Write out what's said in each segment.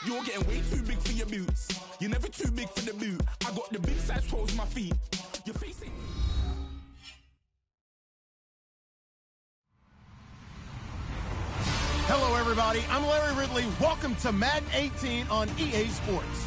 You're getting way too big for your boots. You're never too big for the boot. I got the big size toes on my feet. You're facing... Hello, everybody. I'm Larry Ridley. Welcome to Madden 18 on EA Sports.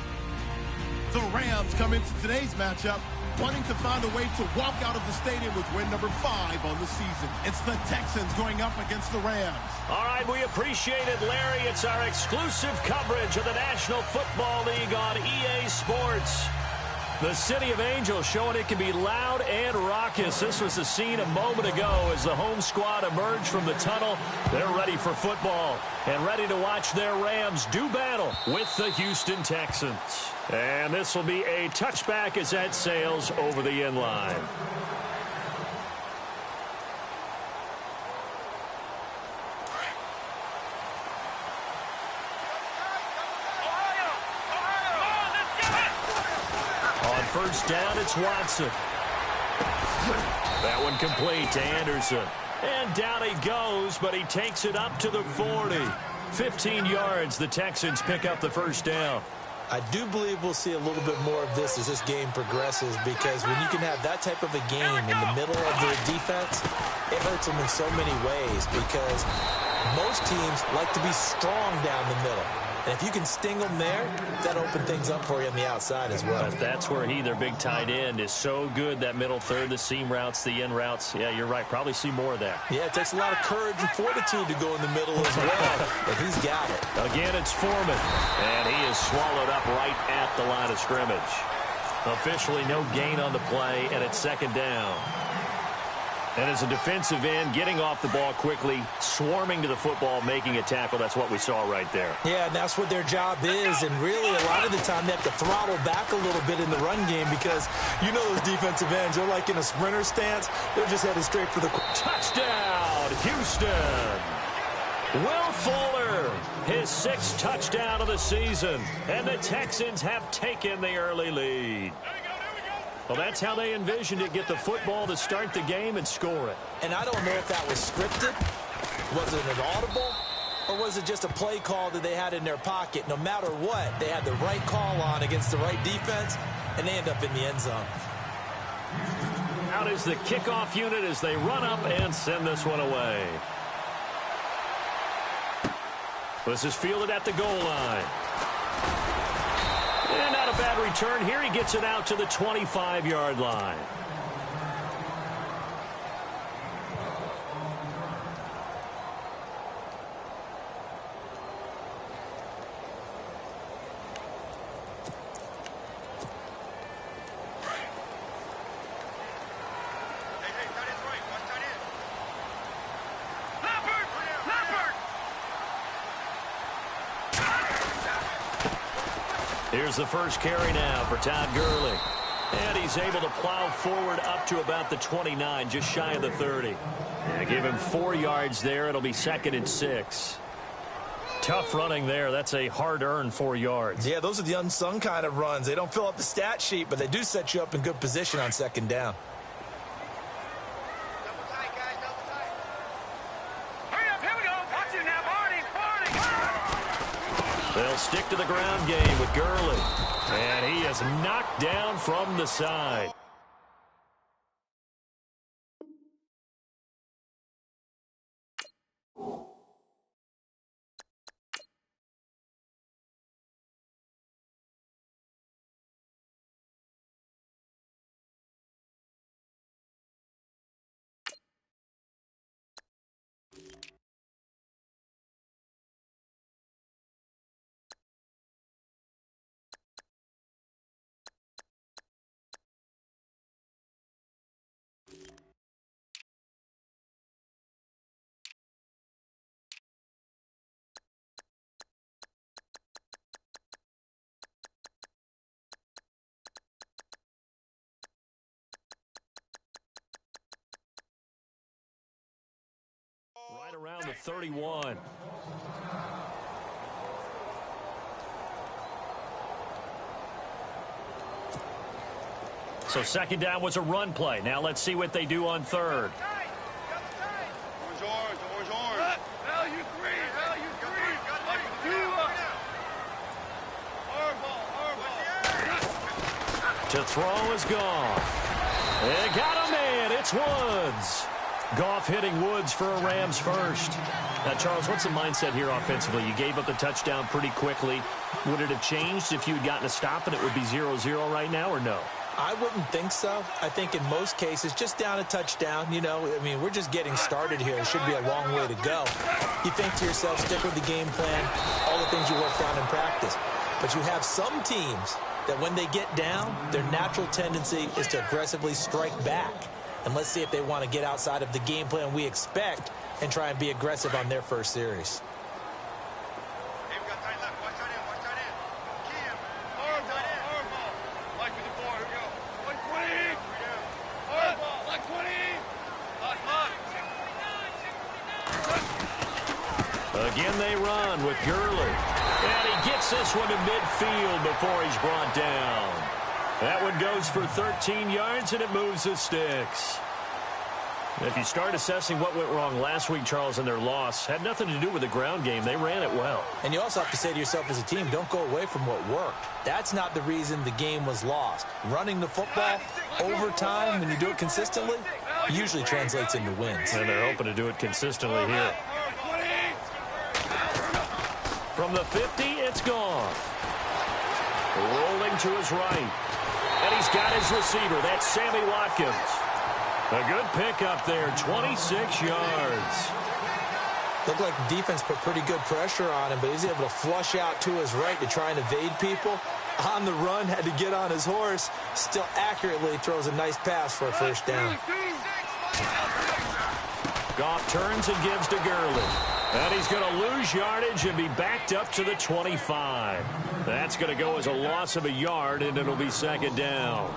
The Rams come into today's matchup wanting to find a way to walk out of the stadium with win number 5 on the season. It's the Texans going up against the Rams. All right, we appreciate it, Larry. It's our exclusive coverage of the National Football League on EA Sports. The City of Angels showing it can be loud and raucous. This was the scene a moment ago as the home squad emerged from the tunnel. They're ready for football and ready to watch their Rams do battle with the Houston Texans. And this will be a touchback as that sails over the end line. First down, it's Watson. That one complete to Anderson. And down he goes, but he takes it up to the 40. 15 yards, the Texans pick up the first down. I do believe we'll see a little bit more of this as this game progresses, because when you can have that type of a game in the middle of their defense, it hurts them in so many ways, because most teams like to be strong down the middle. And if you can sting them there, that opens things up for you on the outside as well. But that's where their big tight end, is so good, that middle third, the seam routes, the in routes. Yeah, you're right. Probably see more of that. Yeah, it takes a lot of courage and fortitude to go in the middle as well, if he's got it. Again, it's Foreman, and he is swallowed up right at the line of scrimmage. Officially no gain on the play, and it's second down. And as a defensive end, getting off the ball quickly, swarming to the football, making a tackle, that's what we saw right there. Yeah, and that's what their job is. And really, a lot of the time, they have to throttle back a little bit in the run game, because you know those defensive ends, they're like in a sprinter stance. They're just headed straight for the... Touchdown, Houston! Will Fuller, his 6th touchdown of the season. And the Texans have taken the early lead. Well, that's how they envisioned it, get the football to start the game and score it. And I don't know if that was scripted, was it an audible, or was it just a play call that they had in their pocket? No matter what, they had the right call on against the right defense, and they end up in the end zone. Out is the kickoff unit as they run up and send this one away. This is fielded at the goal line. And not a bad return here. He gets it out to the 25-yard line. Here's the first carry now for Todd Gurley. And he's able to plow forward up to about the 29, just shy of the 30. And give him 4 yards there. It'll be 2nd and 6. Tough running there. That's a hard-earned 4 yards. Yeah, those are the unsung kind of runs. They don't fill up the stat sheet, but they do set you up in good position on 2nd down. They'll stick to the ground game with Gurley. And he is knocked down from the side. Right around the 31. So second down was a run play. Now let's see what they do on third. To throw is Goff. They got a man. It's Woods. Goff hitting Woods for a Rams first. Now, Charles, what's the mindset here offensively? You gave up the touchdown pretty quickly. Would it have changed if you had gotten a stop and it would be 0-0 right now, or no? I wouldn't think so. I think in most cases, just down a touchdown, you know, I mean, we're just getting started here. It should be a long way to go. You think to yourself, stick with the game plan, all the things you worked on in practice. But you have some teams that when they get down, their natural tendency is to aggressively strike back. And let's see if they want to get outside of the game plan we expect and try and be aggressive on their first series. Again they run with Gurley. And he gets this one to midfield before he's brought down. That one goes for 13 yards, and it moves the sticks. If you start assessing what went wrong last week, Charles, in their loss, had nothing to do with the ground game. They ran it well. And you also have to say to yourself as a team, don't go away from what worked. That's not the reason the game was lost. Running the football over time, when you do it consistently, usually translates into wins. And they're hoping to do it consistently here. From the 50, it's Goff. Rolling to his right. And he's got his receiver. That's Sammy Watkins. A good pickup there, 26 yards. Looked like the defense put pretty good pressure on him, but he's able to flush out to his right to try and evade people. On the run, had to get on his horse. Still accurately throws a nice pass for a first down. Goff turns and gives to Gurley. And he's going to lose yardage and be backed up to the 25. That's going to go as a loss of a yard, and it'll be second down.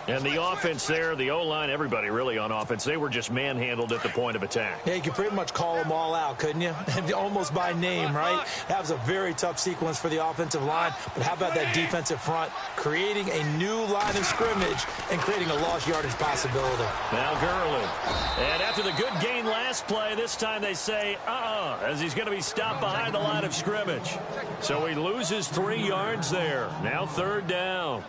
And the offense there, the O-line, everybody really on offense, they were just manhandled at the point of attack. Yeah, you could pretty much call them all out, couldn't you? Almost by name, right? That was a very tough sequence for the offensive line. But how about that defensive front creating a new line of scrimmage and creating a lost yardage possibility? Now Gurley. And after the good gain last play, this time they say, as he's going to be stopped behind the line of scrimmage. So he loses 3 yards there. Now third down.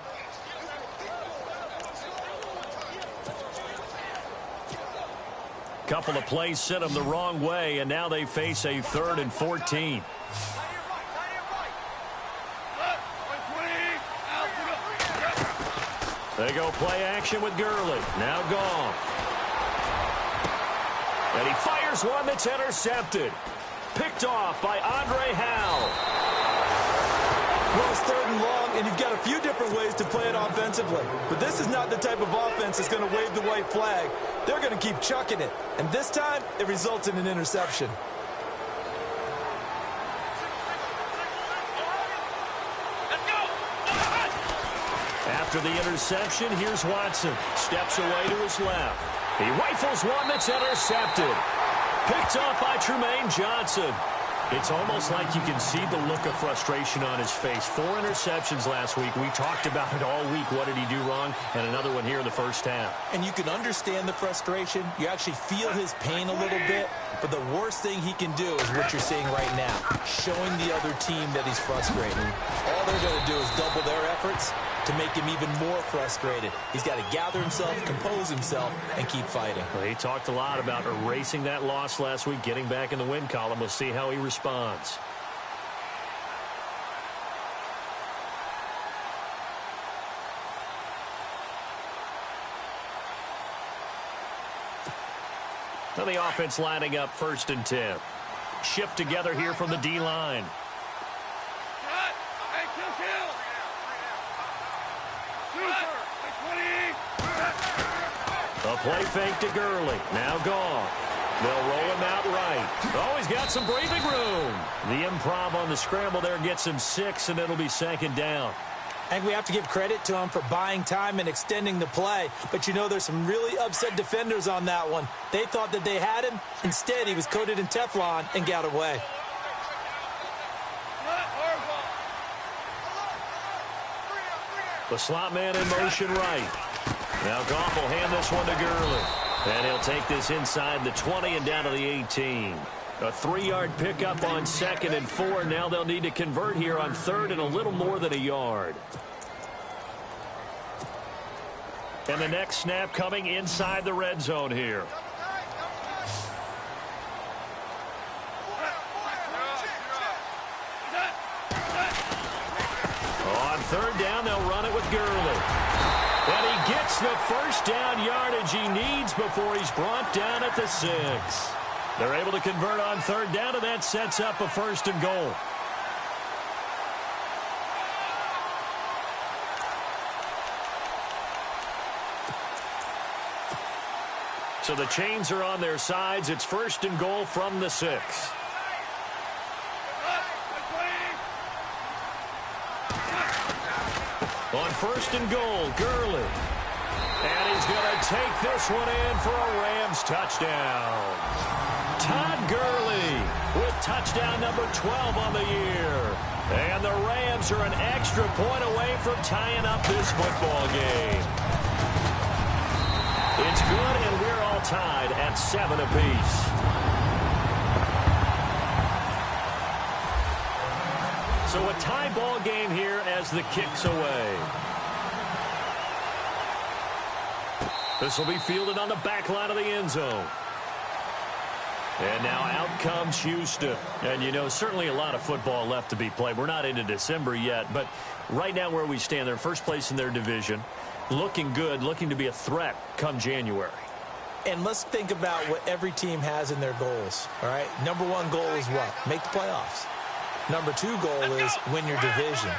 Couple of plays sent them the wrong way, and now they face a 3rd and 14. They go play action with Gurley. Now Goff. And he fires one that's intercepted. Picked off by Andre Howe. Well, it's 3rd and long, and you've got a few different ways to play it offensively. But this is not the type of offense that's going to wave the white flag. They're going to keep chucking it. And this time, it results in an interception. After the interception, here's Watson. Steps away to his left. He rifles one that's intercepted. Picked off by Trumaine Johnson. It's almost like you can see the look of frustration on his face. 4 interceptions last week. We talked about it all week. What did he do wrong? And another one here in the first half. And you can understand the frustration. You actually feel his pain a little bit. But the worst thing he can do is what you're seeing right now, showing the other team that he's frustrated. All they're going to do is double their efforts to make him even more frustrated. He's got to gather himself, compose himself, and keep fighting. Well, he talked a lot about erasing that loss last week, getting back in the win column. We'll see how he responds. Now the offense lining up 1st and 10. Shift together here from the D-line. A play fake to Gurley. Now Goff. They'll roll him out right. Oh, he's got some breathing room. The improv on the scramble there gets him 6, and it'll be second down. I think we have to give credit to him for buying time and extending the play. But, you know, there's some really upset defenders on that one. They thought that they had him. Instead, he was coated in Teflon and got away. The slot man in motion right. Now Goff will hand this one to Gurley. And he'll take this inside the 20 and down to the 18. A 3-yard pickup on 2nd and 4. Now they'll need to convert here on 3rd and a little more than a yard. And the next snap coming inside the red zone here. On 3rd down, they'll run it with Gurley. And he gets the first down yardage he needs before he's brought down at the 6. They're able to convert on 3rd down, and that sets up a 1st and goal. So the chains are on their sides. It's 1st and goal from the 6. On 1st and goal, Gurley. And he's going to take this one in for a Rams touchdown. Todd Gurley with touchdown number 12 on the year. And the Rams are an extra point away from tying up this football game. It's good, and we're all tied at 7 apiece. So a tie ball game here as the kick's away. This will be fielded on the back line of the end zone. And now out comes Houston. And, you know, certainly a lot of football left to be played. We're not into December yet, but right now where we stand, they're first place in their division. Looking good, looking to be a threat come January. And let's think about what every team has in their goals, all right? Number 1 goal is what? Make the playoffs. Number 2 goal is win your division.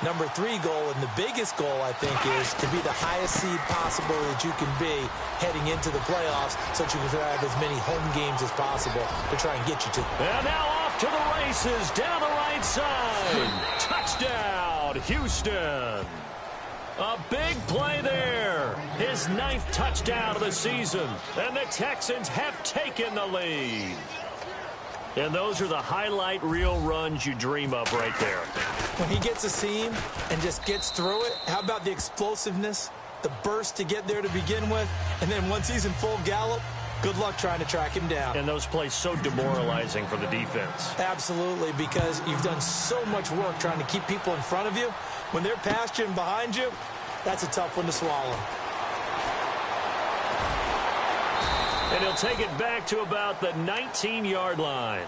Number 3 goal, and the biggest goal, I think, is to be the highest seed possible that you can be heading into the playoffs so that you can have as many home games as possible to try and get you to. And now off to the races, down the right side. Touchdown, Houston. A big play there. His 9th touchdown of the season. And the Texans have taken the lead. And those are the highlight reel runs you dream of right there. When he gets a seam and just gets through it, how about the explosiveness, the burst to get there to begin with, and then once he's in full gallop, good luck trying to track him down. And those plays so demoralizing for the defense. Absolutely, because you've done so much work trying to keep people in front of you. When they're past you and behind you, that's a tough one to swallow. And he'll take it back to about the 19-yard line.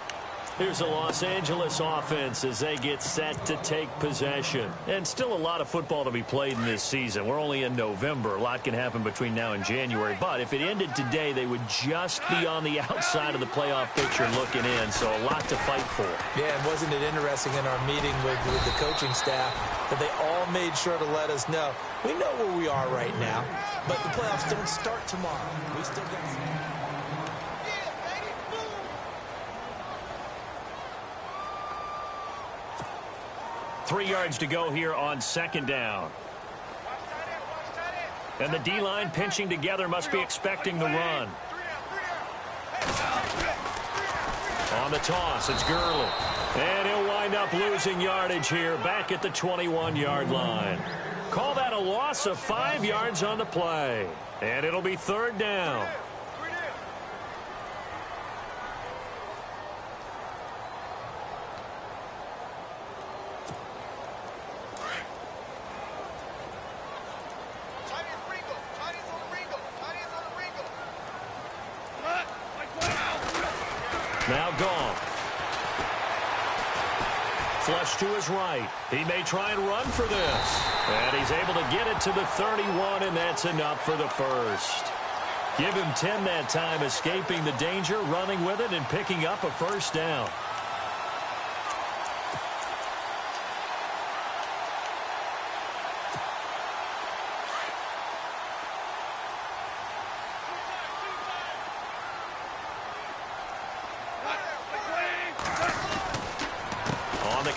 Here's the Los Angeles offense as they get set to take possession. And still a lot of football to be played in this season. We're only in November. A lot can happen between now and January. But if it ended today, they would just be on the outside of the playoff picture looking in. So a lot to fight for. Yeah, and wasn't it interesting in our meeting with the coaching staff that they all made sure to let us know, we know where we are right now, but the playoffs don't start tomorrow. We still got some. 3 yards to go here on 2nd down. And the D-line pinching together must be expecting the run. On the toss, it's Gurley. And he'll wind up losing yardage here back at the 21-yard line. Call that a loss of 5 yards on the play. And it'll be 3rd down. Now Goff. Flush to his right. He may try and run for this. And he's able to get it to the 31, and that's enough for the first. Give him 10 that time, escaping the danger, running with it, and picking up a 1st down.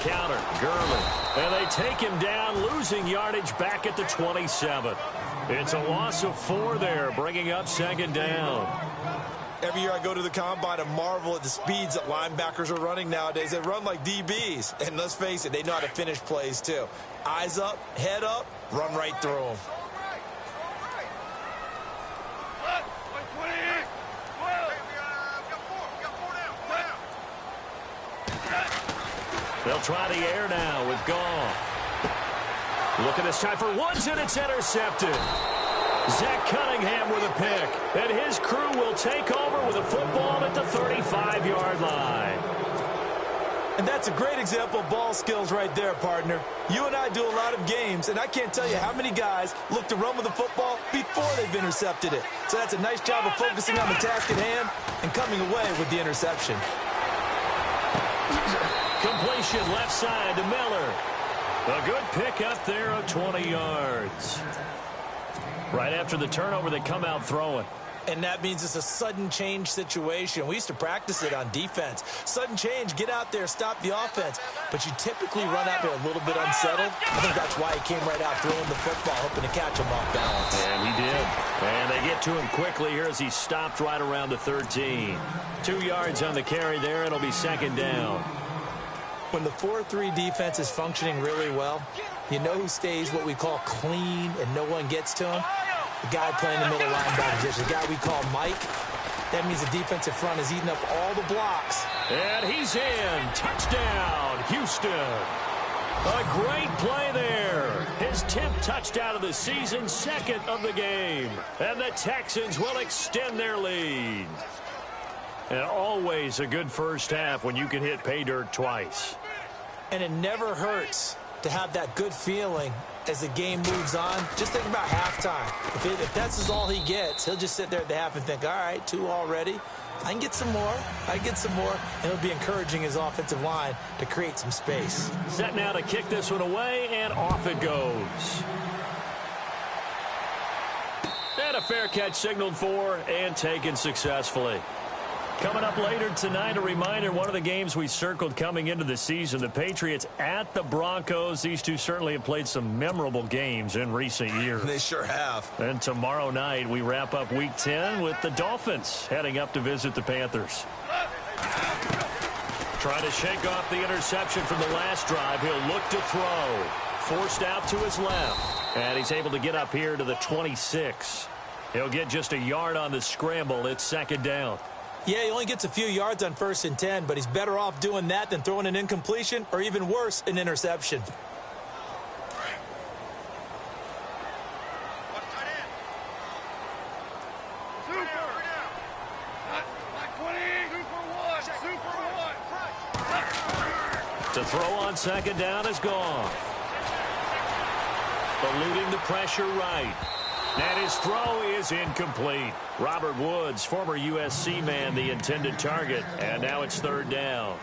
Counter, Gurley. And they take him down, losing yardage back at the 27. It's a loss of 4 there, bringing up 2nd down. Every year I go to the combine and marvel at the speeds that linebackers are running nowadays. They run like DBs. And let's face it, they know how to finish plays too. Eyes up, head up, run right through them. They'll try the air now with Goff. Looking this time for Woods, and it's intercepted. Zach Cunningham with a pick, and his crew will take over with a football at the 35-yard line. And that's a great example of ball skills right there, partner. You and I do a lot of games, and I can't tell you how many guys look to run with the football before they've intercepted it. So that's a nice job of focusing on the task at hand and coming away with the interception. Completion left side to Miller. A good pick up there of 20 yards. Right after the turnover, they come out throwing. And that means it's a sudden change situation. We used to practice it on defense. Sudden change, get out there, stop the offense. But you typically run out there a little bit unsettled. I think that's why he came right out throwing the football, hoping to catch him off balance. And he did. And they get to him quickly here as he stopped right around the 13. 2 yards on the carry there. It'll be second down. When the 4-3 defense is functioning really well, you know who stays what we call clean and no one gets to him? The guy playing the middle linebacker position, the guy we call Mike. That means the defensive front is eating up all the blocks. And he's in. Touchdown, Houston. A great play there. His 10th touchdown of the season, second of the game. And the Texans will extend their lead. And always a good first half when you can hit pay dirt twice. And it never hurts to have that good feeling as the game moves on. Just think about halftime. If that's all he gets, he'll just sit there at the half and think, all right, 2 already. I can get some more. I get some more. And it'll be encouraging his offensive line to create some space. Set now to kick this one away, and off it goes. And a fair catch signaled for and taken successfully. Coming up later tonight, a reminder, one of the games we circled coming into the season, the Patriots at the Broncos. These two certainly have played some memorable games in recent years. They sure have. And tomorrow night, we wrap up Week 10 with the Dolphins heading up to visit the Panthers. Trying to shake off the interception from the last drive. He'll look to throw. Forced out to his left. And he's able to get up here to the 26. He'll get just a yard on the scramble. It's second down. Yeah, he only gets a few yards on 1st and 10, but he's better off doing that than throwing an incompletion or even worse, an interception. To throw on second down is gone. Eluding the pressure right. And his throw is incomplete. Robert Woods, former USC man, the intended target. And now it's third down.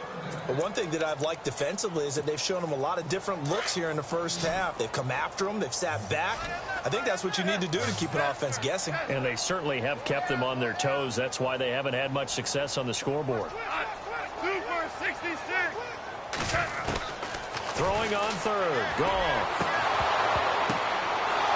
But one thing that I've liked defensively is that they've shown him a lot of different looks here in the first half. They've come after him. They've sat back. I think that's what you need to do to keep an offense guessing. And they certainly have kept them on their toes. That's why they haven't had much success on the scoreboard. Super 66. Throwing on third. Goff.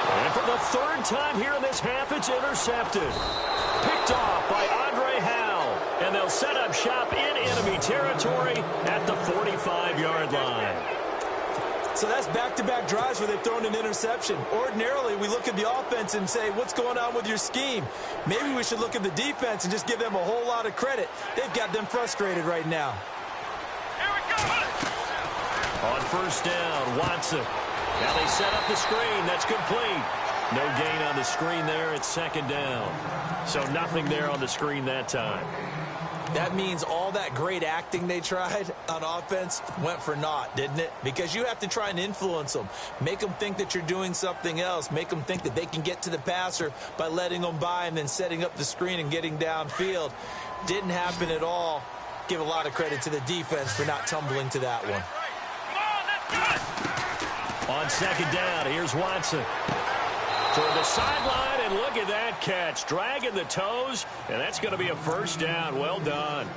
And for the third time here in this half, it's intercepted. Picked off by Andre Howell. And they'll set up shop in enemy territory at the 45-yard line. So that's back-to-back drives where they've thrown an interception. Ordinarily, we look at the offense and say, what's going on with your scheme? Maybe we should look at the defense and just give them a whole lot of credit. They've got them frustrated right now. Here we go. On first down, Watson. Now they set up the screen. That's complete. No gain on the screen there. It's second down. So nothing there on the screen that time. That means all that great acting they tried on offense went for naught, didn't it? Because you have to try and influence them. Make them think that you're doing something else. Make them think that they can get to the passer by letting them by and then setting up the screen and getting downfield. Didn't happen at all. Give a lot of credit to the defense for not tumbling to that one. On second down, here's Watson. Toward the sideline, and look at that catch. Dragging the toes, and that's going to be a first down. Well done.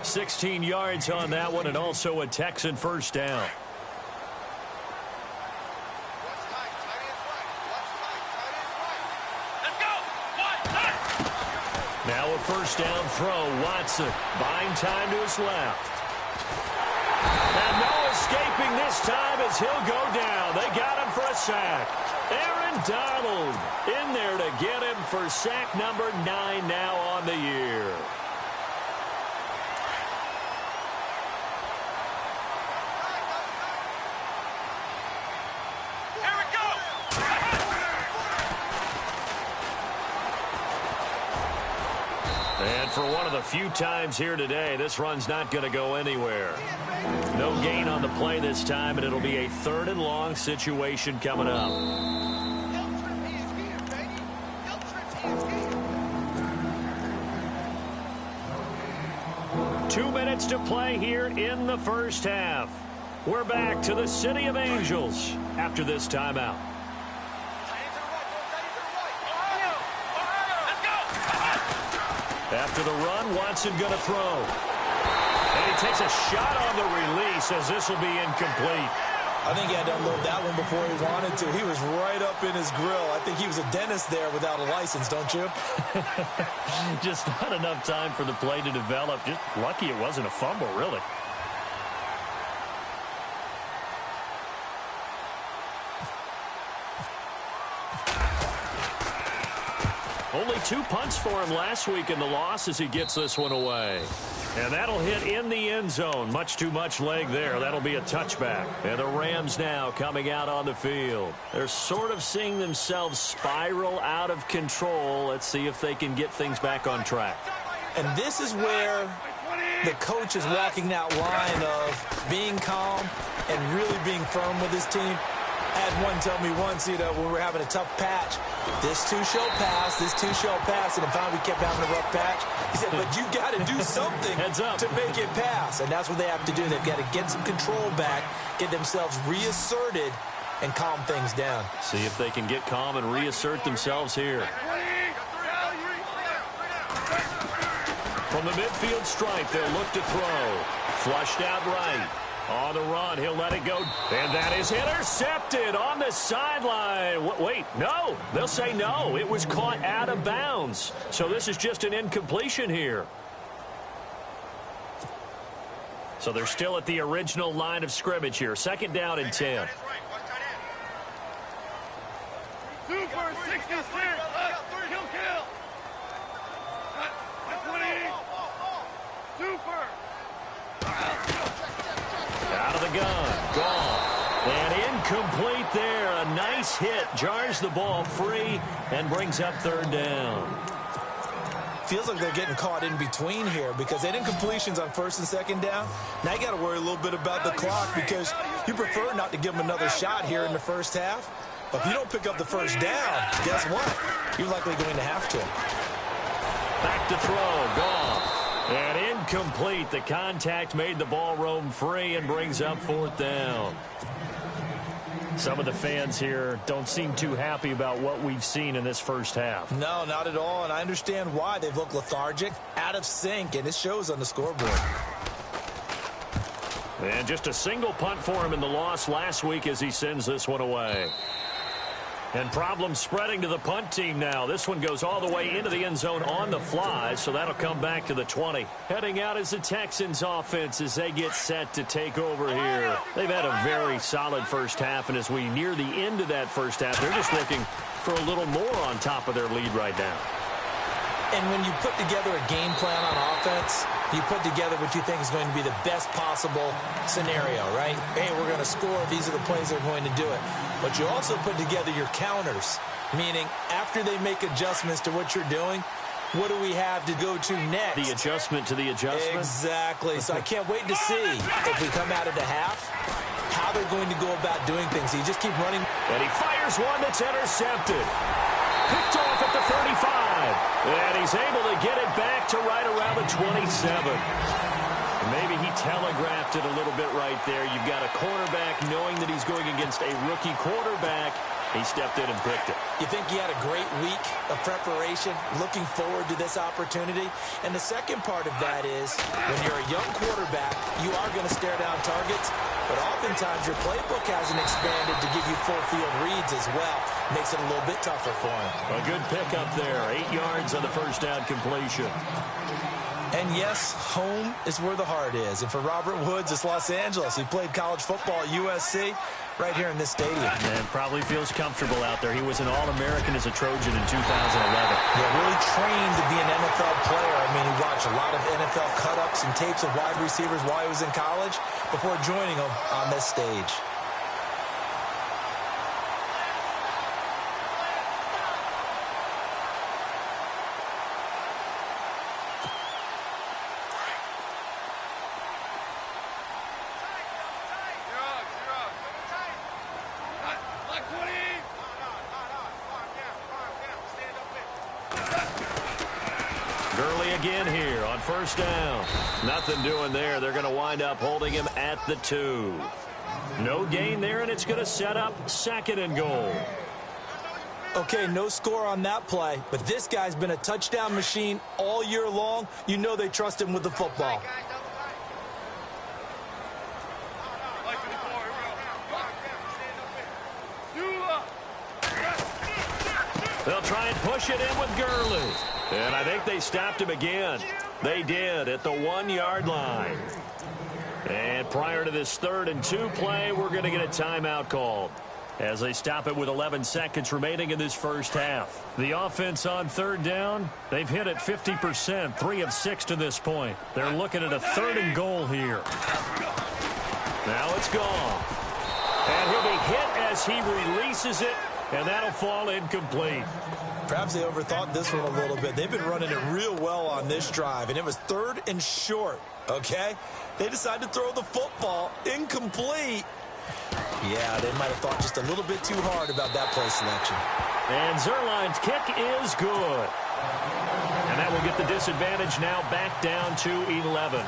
16 yards on that one, and also a Texan first down. Now a first down throw. Watson buying time to his left. And no escaping this time as he'll go down. They got him for a sack. Aaron Donald in there to get him for sack number 9 now on the year. And for one of the few times here today, this run's not going to go anywhere. No gain on the play this time, and it'll be a 3rd and long situation coming up. 2 minutes to play here in the first half. We're back to the City of Angels after this timeout. After the run, Watson going to throw. And he takes a shot on the release as this will be incomplete. I think he had to unload that one before he wanted to. He was right up in his grill. I think he was a dentist there without a license, don't you? Just not enough time for the play to develop. Just lucky it wasn't a fumble, really. Only 2 punts for him last week in the loss as he gets this one away. And that'll hit in the end zone. Much too much leg there. That'll be a touchback. And the Rams now coming out on the field. They're sort of seeing themselves spiral out of control. Let's see if they can get things back on track. And this is where the coach is walking that line of being calm and really being firm with his team. I had one tell me once, when we were having a tough patch, this too shall pass, this too shall pass, and finally we kept having a rough patch. He said, but you got to do something to make it pass, and that's what they have to do. They've got to get some control back, get themselves reasserted, and calm things down. See if they can get calm and reassert themselves here. From the midfield stripe, they'll look to throw. Flushed out right. On the run, he'll let it go. And that is intercepted on the sideline. Wait, no. They'll say no. It was caught out of bounds. So this is just an incompletion here. So they're still at the original line of scrimmage here. 2nd down and 10. Super 66. Kill. 20. Super. Out of the gun. Gone. And incomplete there. A nice hit. Jars the ball free and brings up 3rd down. Feels like they're getting caught in between here because they did incompletions on 1st and 2nd down. Now you got to worry a little bit about the clock because you prefer not to give them another shot here in the first half. But if you don't pick up the 1st down, guess what? You're likely going to have to. Back to throw. Gone. And incomplete. The contact made the ball roam free and brings up 4th down. Some of the fans here don't seem too happy about what we've seen in this first half. No, not at all, and I understand why. They've looked lethargic, out of sync, and it shows on the scoreboard. And just a single punt for him in the loss last week as he sends this one away. And problems spreading to the punt team now. This one goes all the way into the end zone on the fly, so that'll come back to the 20. Heading out is the Texans offense as they get set to take over here. They've had a very solid first half, and as we near the end of that first half, they're just looking for a little more on top of their lead right now. And when you put together a game plan on offense, you put together what you think is going to be the best possible scenario, right? Hey, we're going to score. These are the plays that are going to do it. But you also put together your counters, meaning after they make adjustments to what you're doing, what do we have to go to next? The adjustment to the adjustment? Exactly. So I can't wait to see if we come out of the half, how they're going to go about doing things. So you just keep running. And he fires one that's intercepted. Picked off at the 35. And he's able to get it back to right around the 27. Maybe he telegraphed it a little bit right there. You've got a cornerback knowing that he's going against a rookie quarterback. He stepped in and picked it. You think he had a great week of preparation, looking forward to this opportunity? And the second part of that is when you're a young quarterback, you are going to stare down targets, but oftentimes your playbook hasn't expanded to give you full field reads as well. makes it a little bit tougher for him. A good pickup there. 8 yards on the first down completion. And yes, home is where the heart is. And for Robert Woods, it's Los Angeles. He played college football at USC right here in this stadium. And probably feels comfortable out there. He was an All-American as a Trojan in 2011. Yeah, really trained to be an NFL player. I mean, he watched a lot of NFL cut-ups and tapes of wide receivers while he was in college before joining them on this stage. Again here on first down. Nothing doing there. They're going to wind up holding him at the 2. No gain there, and it's going to set up 2nd and goal. Okay, no score on that play, but this guy's been a touchdown machine all year long. You know they trust him with the football. They'll try and push it in with Gurley. And I think they stopped him again. They did at the 1-yard line. And prior to this 3rd and 2 play, we're going to get a timeout called as they stop it with 11 seconds remaining in this first half. The offense on 3rd down, they've hit it 50%, 3 of 6 to this point. They're looking at a 3rd and goal here. Now it's gone. And he'll be hit as he releases it, and that'll fall incomplete. Perhaps they overthought this one a little bit. They've been running it real well on this drive, and it was 3rd and short, okay? They decided to throw the football incomplete. Yeah, they might have thought just a little bit too hard about that play selection. And Zerline's kick is good. And that will get the disadvantage now back down to 11.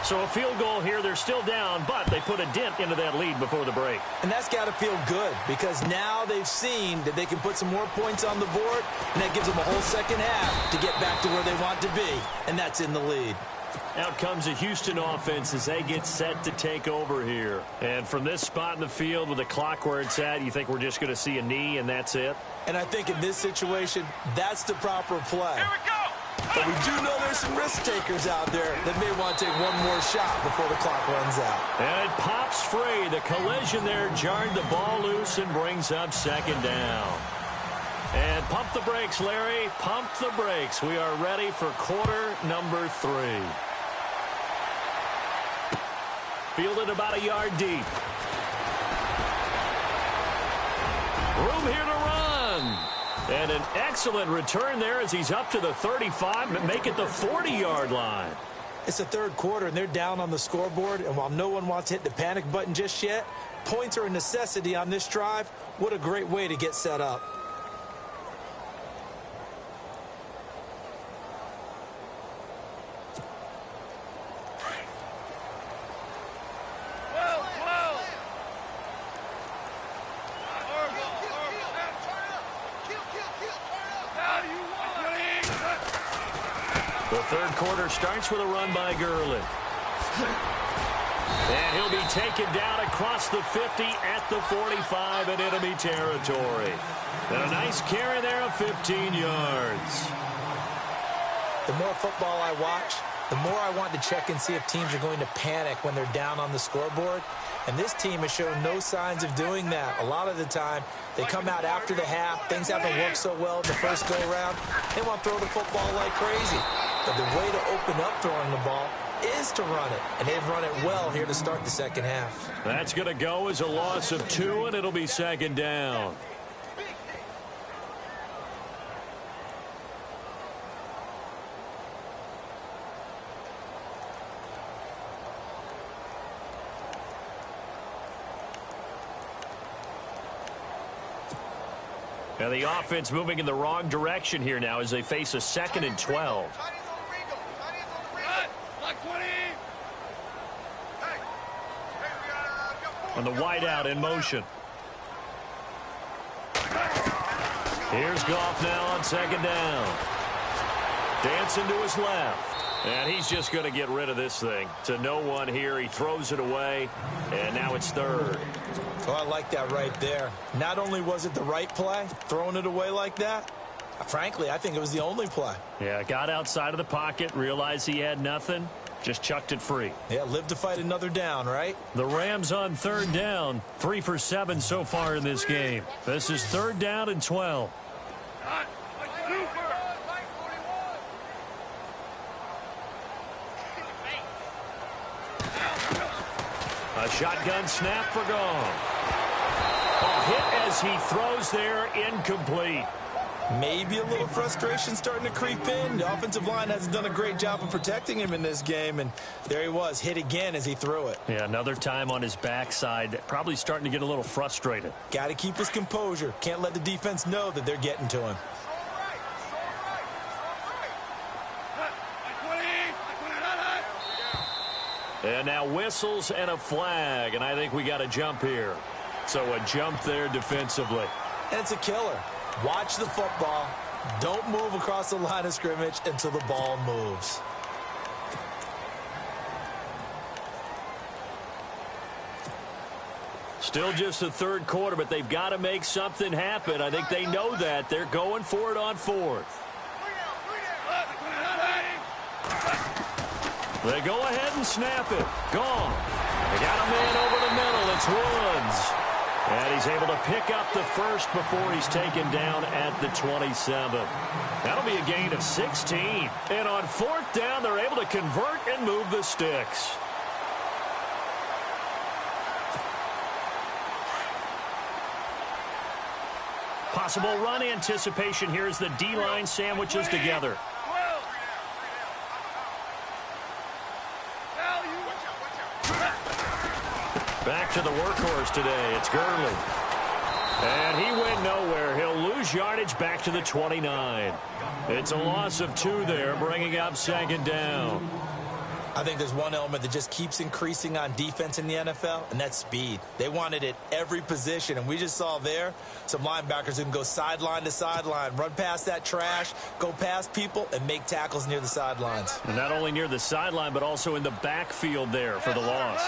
So a field goal here, they're still down, but they put a dent into that lead before the break. And that's got to feel good because now they've seen that they can put some more points on the board, and that gives them a whole second half to get back to where they want to be, and that's in the lead. Out comes the Houston offense as they get set to take over here. And from this spot in the field with the clock where it's at, you think we're just going to see a knee and that's it? And I think in this situation, that's the proper play. Here we go! But we do know there's some risk takers out there that may want to take one more shot before the clock runs out. And it pops free. The collision there jarred the ball loose and brings up 2nd down. And pump the brakes, Larry. Pump the brakes. We are ready for quarter number 3. Fielded about a yard deep. Room here to run. And an excellent return there as he's up to the 35 and make it the 40-yard line. It's the 3rd quarter, and they're down on the scoreboard. And while no one wants to hit the panic button just yet, points are a necessity on this drive. What a great way to get set up. The 3rd quarter starts with a run by Gurley. And he'll be taken down across the 50 at the 45 in enemy territory. And a nice carry there of 15 yards. The more football I watch, the more I want to check and see if teams are going to panic when they're down on the scoreboard. And this team has shown no signs of doing that. A lot of the time, they come out after the half. Things haven't worked so well in the first go-around. They want to throw the football like crazy. But the way to open up throwing the ball is to run it. And they've run it well here to start the second half. That's going to go as a loss of 2, and it'll be 2nd down. Now the offense moving in the wrong direction here now as they face a 2nd and 12. On the wideout in motion. Here's Goff now on 2nd down. Dancing to his left. And he's just going to get rid of this thing. To no one here. He throws it away, and now it's third. Oh, I like that right there. Not only was it the right play, throwing it away like that, frankly, I think it was the only play. Yeah, got outside of the pocket, realized he had nothing, just chucked it free. Yeah, live to fight another down, right? The Rams on third down, 3 for 7 so far in this game. This is third down and 12. A shotgun snap for Gone. A hit as he throws there, incomplete. Maybe a little frustration starting to creep in. The offensive line hasn't done a great job of protecting him in this game, and there he was, hit again as he threw it. Yeah, another time on his backside, probably starting to get a little frustrated. Got to keep his composure. Can't let the defense know that they're getting to him. And now whistles and a flag, and I think we got a jump here. So a jump there defensively. And it's a killer. Watch the football. Don't move across the line of scrimmage until the ball moves. Still just the third quarter, but they've got to make something happen. I think they know that. They're going for it on fourth. They go ahead and snap it. Gone. They got a man over the middle. It's Woods. And he's able to pick up the first before he's taken down at the 27. That'll be a gain of 16. And on fourth down, they're able to convert and move the sticks. Possible run anticipation here as the D-line sandwiches together. Back to the workhorse today. It's Gurley. And he went nowhere. He'll lose yardage back to the 29. It's a loss of 2 there, bringing up second down. I think there's one element that just keeps increasing on defense in the NFL, and that's speed. They want it at every position, and we just saw there some linebackers who can go sideline to sideline, run past that trash, go past people, and make tackles near the sidelines. And not only near the sideline, but also in the backfield there for the loss.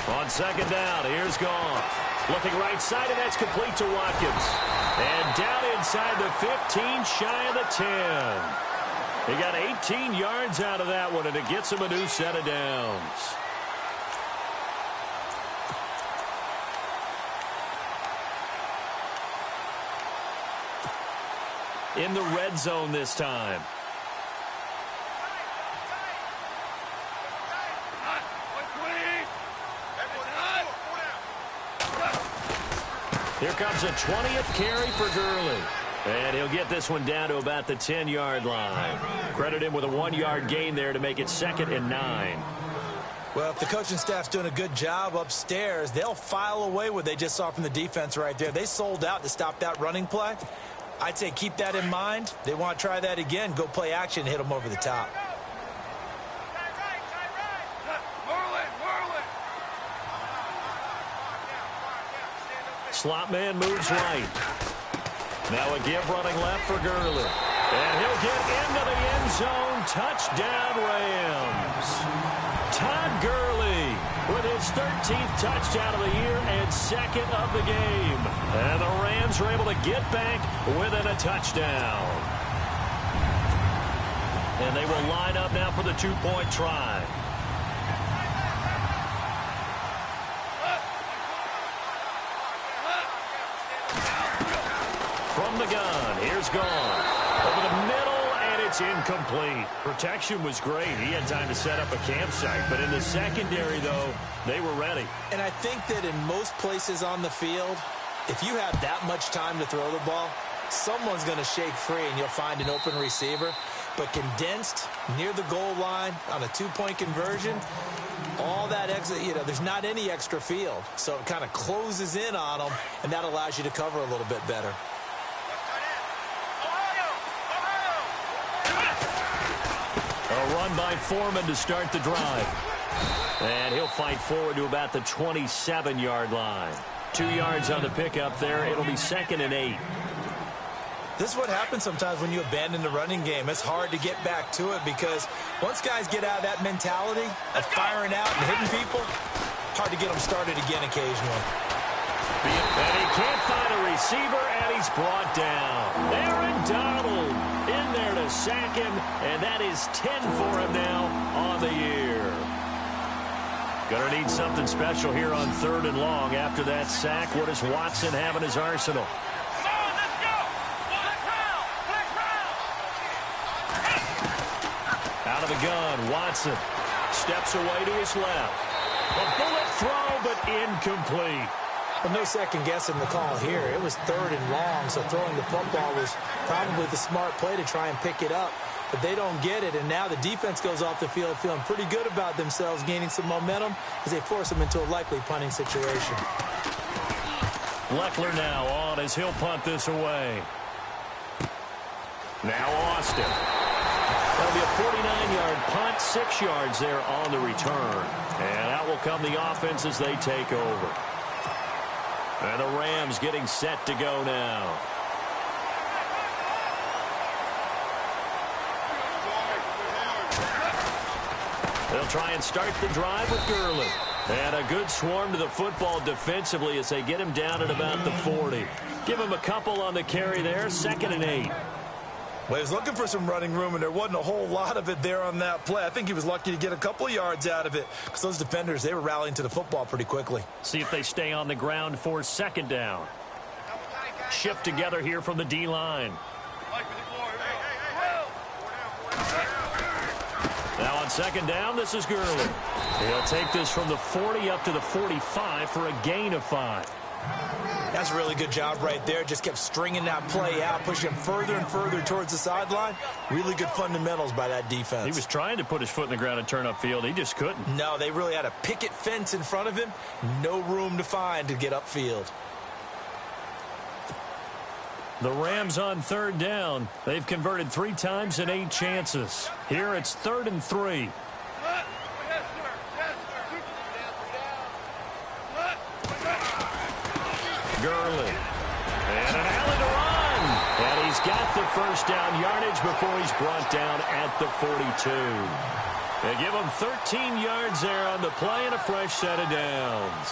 On second down, here's Goff. Looking right side, and that's complete to Watkins. And down inside the 15, shy of the 10. He got 18 yards out of that one, and it gets him a new set of downs. In the red zone this time. Here comes a 20th carry for Gurley. And he'll get this one down to about the 10-yard line. Credit him with a 1-yard gain there to make it 2nd and 9. Well, if the coaching staff's doing a good job upstairs, they'll file away what they just saw from the defense right there. They sold out to stop that running play. I'd say keep that in mind. They want to try that again. Go play action and hit them over the top. Slot man moves right. Now a give running left for Gurley. And he'll get into the end zone. Touchdown, Rams. Todd Gurley with his 13th touchdown of the year and 2nd of the game. And the Rams are able to get back within a touchdown. And they will line up now for the 2-point try. From the gun, here's Gone. Over the middle, and it's incomplete. Protection was great. He had time to set up a campsite. But in the secondary, though, they were ready. And I think that in most places on the field, if you have that much time to throw the ball, someone's going to shake free and you'll find an open receiver. But condensed near the goal line on a 2-point conversion, all that extra, there's not any extra field. So it kind of closes in on them, and that allows you to cover a little bit better. A run by Foreman to start the drive. And he'll fight forward to about the 27-yard line. 2 yards on the pickup there. It'll be 2nd and 8. This is what happens sometimes when you abandon the running game. It's hard to get back to it because once guys get out of that mentality of firing out and hitting people, hard to get them started again occasionally. And he can't find a receiver, and he's brought down. Aaron Donald in there to sack him, and that is 10 for him now on the year. Gonna need something special here on 3rd and long. After that sack, what does Watson have in his arsenal? Out of the gun, Watson steps away to his left. A bullet throw, but incomplete. Well, no second guessing the call here. It was 3rd and long, so throwing the football was probably the smart play to try and pick it up. But they don't get it, and now the defense goes off the field feeling pretty good about themselves, gaining some momentum as they force them into a likely punting situation. Leckler now on as he'll punt this away. Now Austin. That'll be a 49-yard punt, 6 yards there on the return. And out will come the offense as they take over. And the Rams getting set to go now. They'll try and start the drive with Gurley. And a good swarm to the football defensively as they get him down at about the 40. Give him a couple on the carry there, 2nd and 8. Well, he was looking for some running room, and there wasn't a whole lot of it there on that play. I think he was lucky to get a couple of yards out of it because those defenders, they were rallying to the football pretty quickly. See if they stay on the ground for 2nd down. Shift together here from the D-line. Now on 2nd down, this is Gurley. He'll take this from the 40 up to the 45 for a gain of 5. That's a really good job right there. Just kept stringing that play out, pushing him further and further towards the sideline. Really good fundamentals by that defense. He was trying to put his foot in the ground and turn upfield. He just couldn't. No, they really had a picket fence in front of him. No room to find to get upfield. The Rams on 3rd down. They've converted 3 times in 8 chances. Here it's 3rd and 3. Gurley. And an alley to run. And he's got the 1st down yardage before he's brought down at the 42. They give him 13 yards there on the play and a fresh set of downs.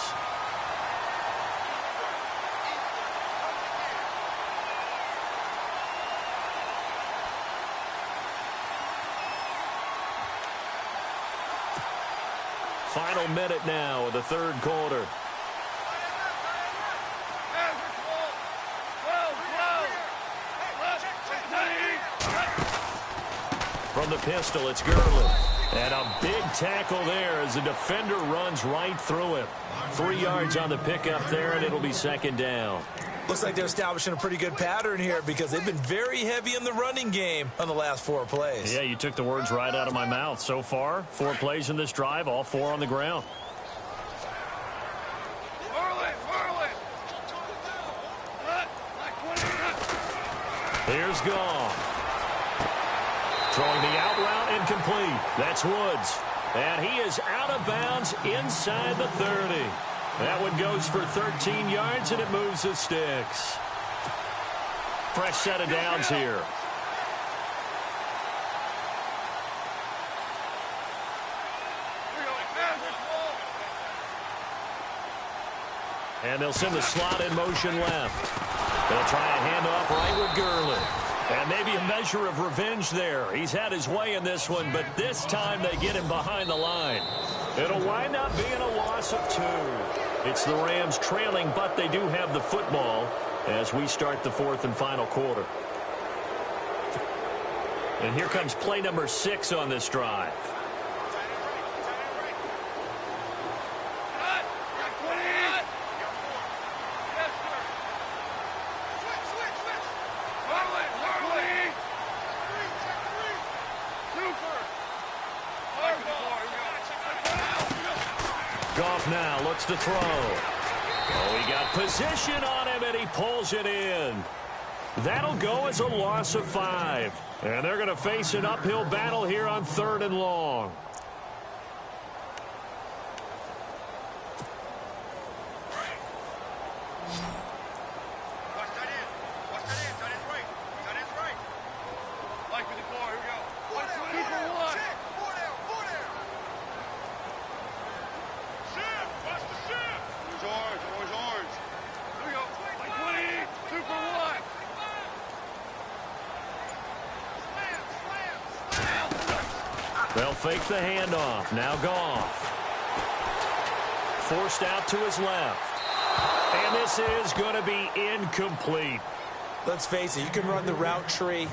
Final minute now of the 3rd quarter. From the pistol, it's Gurley. And a big tackle there as the defender runs right through him. 3 yards on the pickup there, and it'll be 2nd down. Looks like they're establishing a pretty good pattern here because they've been very heavy in the running game on the last 4 plays. Yeah, you took the words right out of my mouth. So far, 4 plays in this drive, all 4 on the ground. Here's Goff. Throwing the out route incomplete. That's Woods. And he is out of bounds inside the 30. That one goes for 13 yards, and it moves the sticks. Fresh set of downs here. And they'll send the slot in motion left. They'll try a handoff right with Gurley. And maybe a measure of revenge there. He's had his way in this one, but this time they get him behind the line. It'll wind up being a loss of 2. It's the Rams trailing, but they do have the football as we start the 4th and final quarter. And here comes play number 6 on this drive. Goff now looks to throw. Oh, he got position on him, and he pulls it in. That'll go as a loss of 5. And they're going to face an uphill battle here on 3rd and long. Watch that in. Watch that in. Tight end's right. Tight end's right. Like 54. Here we go. 2 for 1. Shift. Watch the shift. Always orange. Always orange. Here we go. Like 20. 2 for 1. They'll fake the handoff. Now Goff. Forced out to his left. And this is going to be incomplete. Let's face it, you can run the route tree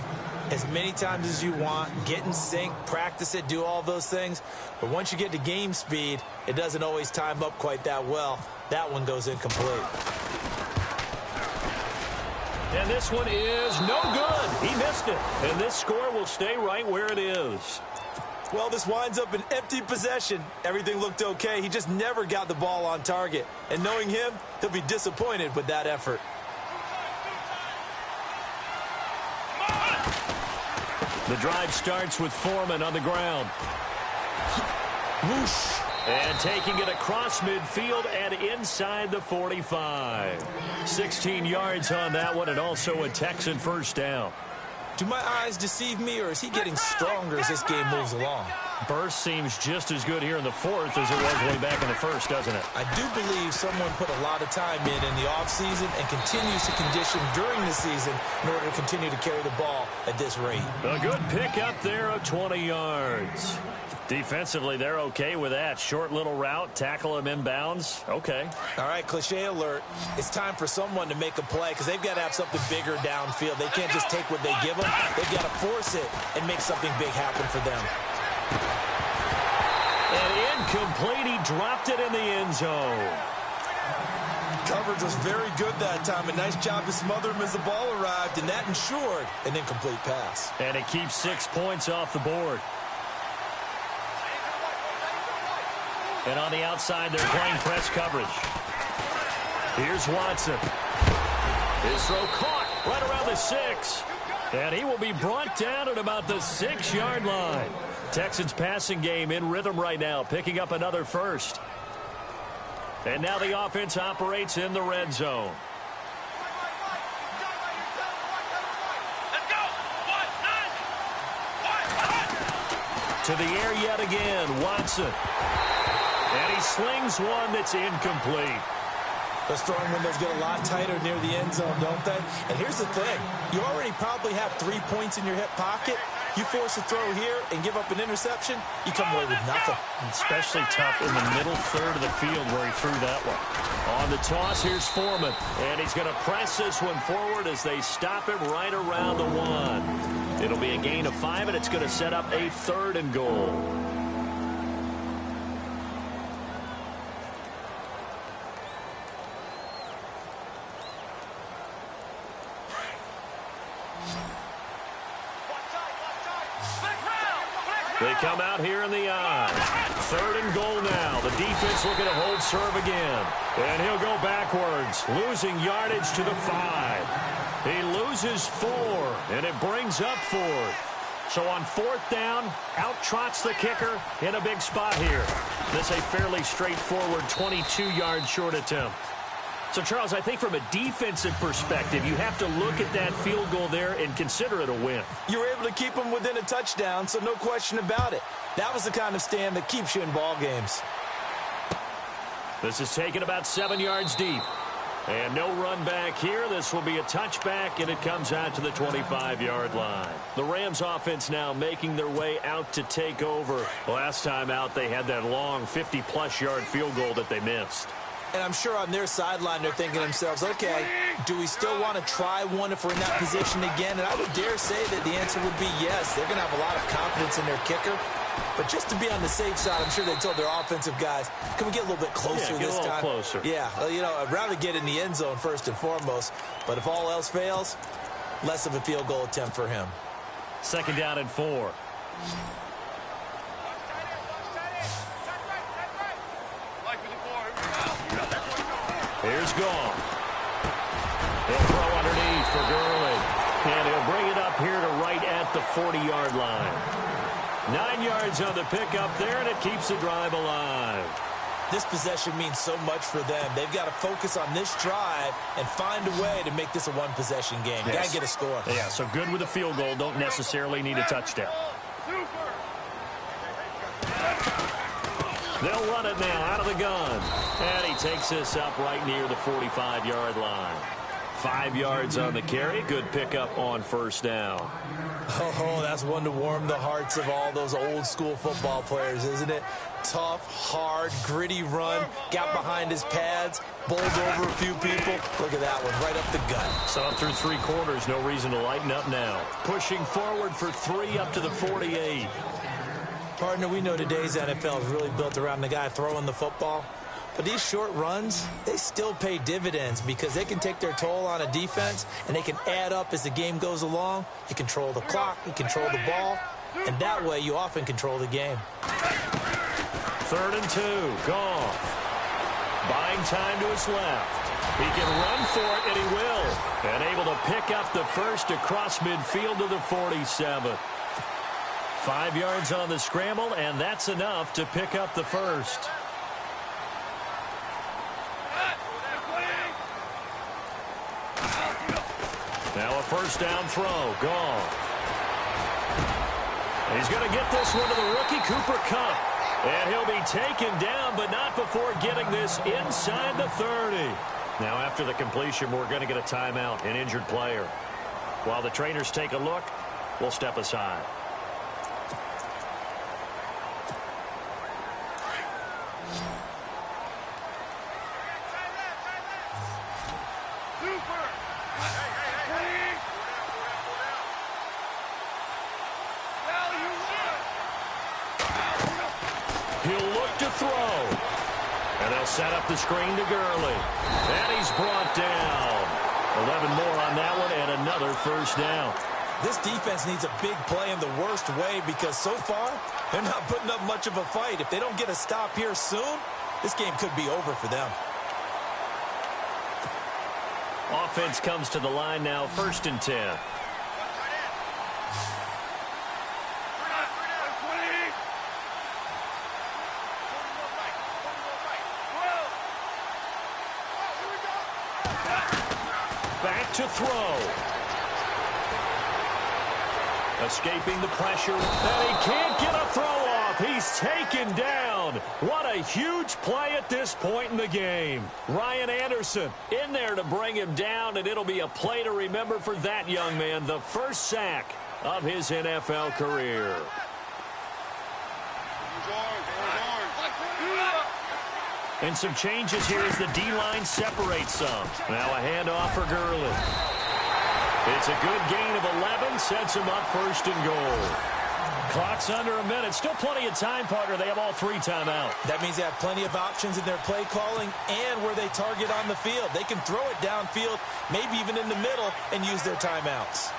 as many times as you want, get in sync, practice it, do all those things. But once you get to game speed, it doesn't always time up quite that well. That one goes incomplete. And this one is no good. He missed it. And this score will stay right where it is. Well, this winds up an empty possession. Everything looked okay. He just never got the ball on target. And knowing him, he'll be disappointed with that effort. The drive starts with Foreman on the ground. Whoosh. And taking it across midfield and inside the 45. 16 yards on that one, and also a Texan first down. Do my eyes deceive me, or is he getting stronger as this game moves along? Burst seems just as good here in the fourth as it was way back in the first, doesn't it? I do believe someone put a lot of time in the offseason and continues to condition during the season in order to continue to carry the ball at this rate. A good pick up there of 20 yards. Defensively, they're okay with that. Short little route, tackle him inbounds. Okay. All right, cliche alert. It's time for someone to make a play because they've got to have something bigger downfield. They can't just take what they give them. They've got to force it and make something big happen for them. And incomplete. He dropped it in the end zone. Coverage was very good that time. A nice job to smother him as the ball arrived, and that ensured an incomplete pass. And it keeps 6 points off the board. And on the outside, they're playing press coverage. Here's Watson. His throw caught right around the 6. And he will be brought down at about the 6-yard line. Texans passing game in rhythm right now, picking up another first. And now the offense operates in the red zone. To the air yet again, Watson. And he slings one that's incomplete. Those throwing windows get a lot tighter near the end zone, don't they? And here's the thing. You already probably have 3 points in your hip pocket. You force a throw here and give up an interception, you come away with nothing. Especially tough in the middle third of the field where he threw that one. On the toss, here's Foreman. And he's going to press this one forward as they stop him right around the 1. It'll be a gain of 5, and it's going to set up a 3rd and goal. They come out here in the eye. 3rd and goal now. The defense looking to hold serve again. And he'll go backwards, losing yardage to the 5. He loses 4, and it brings up 4th. So on 4th down, out trots the kicker in a big spot here. This a fairly straightforward 22-yard short attempt. So, Charles, I think from a defensive perspective, you have to look at that field goal there and consider it a win. You were able to keep them within a touchdown, so no question about it. That was the kind of stand that keeps you in ball games. This is taken about 7 yards deep. And no run back here. This will be a touchback, and it comes out to the 25-yard line. The Rams offense now making their way out to take over. Last time out, they had that long 50-plus yard field goal that they missed. And I'm sure on their sideline they're thinking to themselves, okay, do we still want to try one if we're in that position again? And I would dare say that the answer would be yes. They're going to have a lot of confidence in their kicker. But just to be on the safe side, I'm sure they told their offensive guys, can we get a little bit closer this time? Get a little closer. Yeah, well, you know, I'd rather get in the end zone first and foremost. But if all else fails, less of a field goal attempt for him. 2nd down and 4. Here's Goff. He'll throw underneath for Gurley. And he'll bring it up here to right at the 40-yard line. 9 yards on the pickup there, and it keeps the drive alive. This possession means so much for them. They've got to focus on this drive and find a way to make this a one-possession game. Yes. Got to get a score. Yeah, so good with a field goal. Don't necessarily need a touchdown. They'll run it now out of the gun. And he takes this up right near the 45-yard line. 5 yards on the carry. Good pickup on first down. Oh, that's one to warm the hearts of all those old-school football players, isn't it? Tough, hard, gritty run. Got behind his pads. Bowled over a few people. Look at that one, right up the gut. So up through 3 quarters, no reason to lighten up now. Pushing forward for 3 up to the 48. Partner, we know today's NFL is really built around the guy throwing the football. But these short runs, they still pay dividends because they can take their toll on a defense and they can add up as the game goes along. You control the clock, you control the ball, and that way you often control the game. 3rd and 2, Goff. Buying time to his left. He can run for it, and he will. And able to pick up the first across midfield to the 47. 5 yards on the scramble, and that's enough to pick up the first. Now a first down throw. Goff. He's going to get this one to the rookie, Cooper Kupp. And he'll be taken down, but not before getting this inside the 30. Now after the completion, we're going to get a timeout, an injured player. While the trainers take a look, we'll step aside. He'll look to throw. And they'll set up the screen to Gurley. And he's brought down. 11 more on that one and another first down. This defense needs a big play in the worst way because so far, they're not putting up much of a fight. If they don't get a stop here soon, this game could be over for them. Offense comes to the line now, 1st and 10. Back to throw. Escaping the pressure, and he can't get a throw off. He's taken down. What a huge play at this point in the game. Ryan Anderson in there to bring him down, and it'll be a play to remember for that young man. The first sack of his NFL career. And some changes here as the D-line separates some. Now a handoff for Gurley. It's a good gain of 11, sets him up 1st and goal. Clock's under a minute. Still plenty of time, partner. They have all 3 timeouts. That means they have plenty of options in their play calling and where they target on the field. They can throw it downfield, maybe even in the middle, and use their timeouts.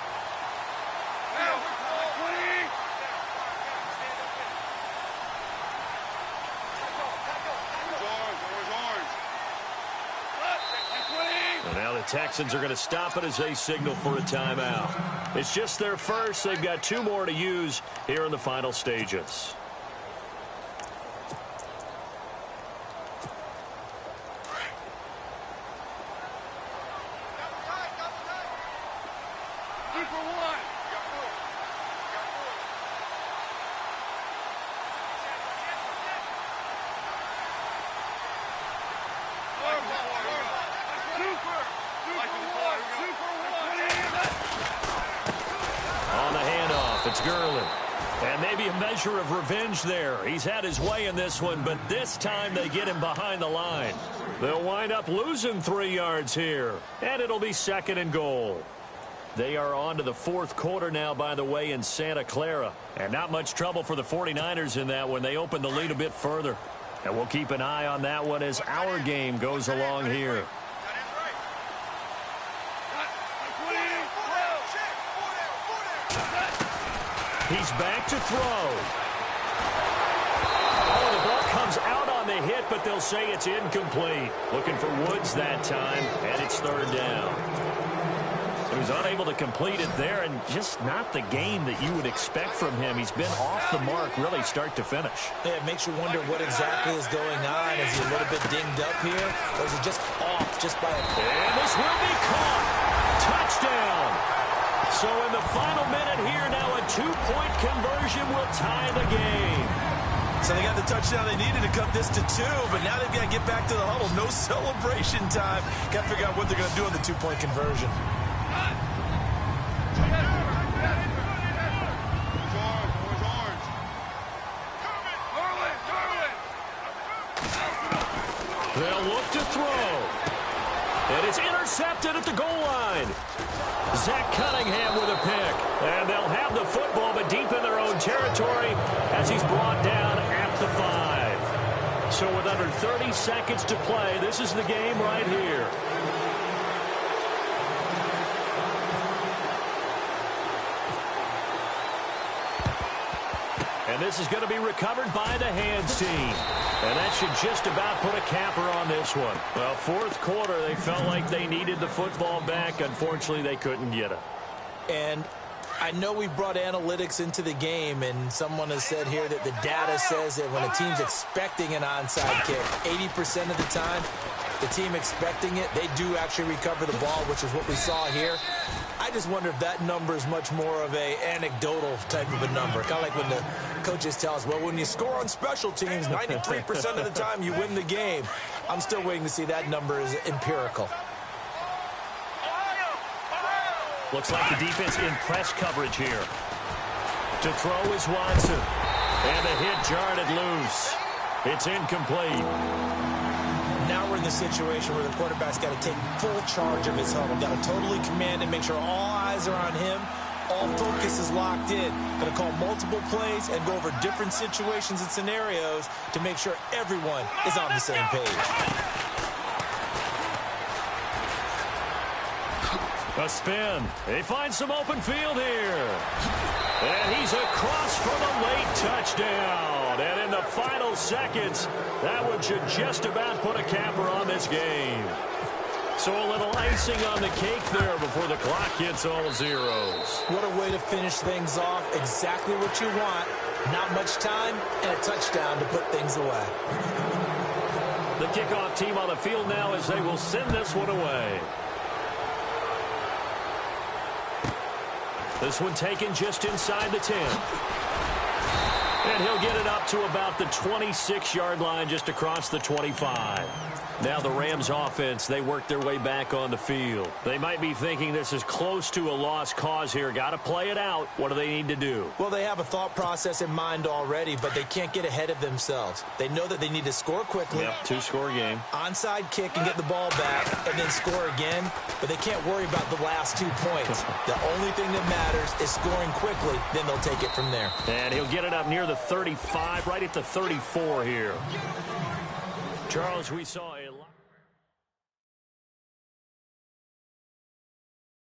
And now the Texans are going to stop it as they signal for a timeout. It's just their first. They've got 2 more to use here in the final stages. On the handoff, it's Gurley. And maybe a measure of revenge there. He's had his way in this one, but this time they get him behind the line. They'll wind up losing 3 yards here, and it'll be 2nd and goal. They are on to the 4th quarter now, by the way, in Santa Clara. And not much trouble for the 49ers in that when they open the lead a bit further. And we'll keep an eye on that one as our game goes along here. He's back to throw. Oh, the ball comes out on the hit, but they'll say it's incomplete. Looking for Woods that time, and it's 3rd down. was unable to complete it there, and just not the game that you would expect from him. He's been off the mark really start to finish. Yeah, it makes you wonder what exactly is going on. Is he a little bit dinged up here, or is it just off just by a... And this will be caught. Touchdown. So in the final minute here, now a 2-point conversion will tie the game. So they got the touchdown they needed to cut this to 2, but now they've got to get back to the huddle. No celebration time. Got to figure out what they're going to do on the 2-point conversion. They'll look to throw. And it's intercepted at the goal line. Zach Cunningham with a pick. And they'll have the football, but deep in their own territory as he's brought down at the 5. So with under 30 seconds to play, this is the game right here. And this is going to be recovered by the hands team. And that should just about put a capper on this one. Well, fourth quarter, they felt like they needed the football back. Unfortunately, they couldn't get it. And I know we brought analytics into the game, and someone has said here that the data says that when a team's expecting an onside kick, 80% of the time, the team expecting it, they do actually recover the ball, which is what we saw here. I just wonder if that number is much more of a anecdotal type of a number. Kind of like when the coaches tell us, well, when you score on special teams, 93% of the time you win the game. I'm still waiting to see that number is empirical. Looks like the defense in press coverage here. To throw is Watson. And the hit jarred it loose. It's incomplete. Now we're in the situation where the quarterback's got to take full charge of his huddle. Got to totally command it, make sure all eyes are on him. All focus is locked in. Going to call multiple plays and go over different situations and scenarios to make sure everyone is on the same page. A spin. They find some open field here. And he's across for the late touchdown. And in the final seconds, that one should just about put a capper on this game. So a little icing on the cake there before the clock hits all zeros. What a way to finish things off. Exactly what you want. Not much time and a touchdown to put things away. The kickoff team on the field now as they will send this one away. This one taken just inside the 10. And he'll get it up to about the 26-yard line, just across the 25. Now the Rams offense, they work their way back on the field. They might be thinking this is close to a lost cause here. Got to play it out. What do they need to do? Well, they have a thought process in mind already, but they can't get ahead of themselves. They know that they need to score quickly. Yep, 2-score game. Onside kick and get the ball back and then score again, but they can't worry about the last 2 points. The only thing that matters is scoring quickly, then they'll take it from there. And he'll get it up near the 35, right at the 34 here. Charles, we saw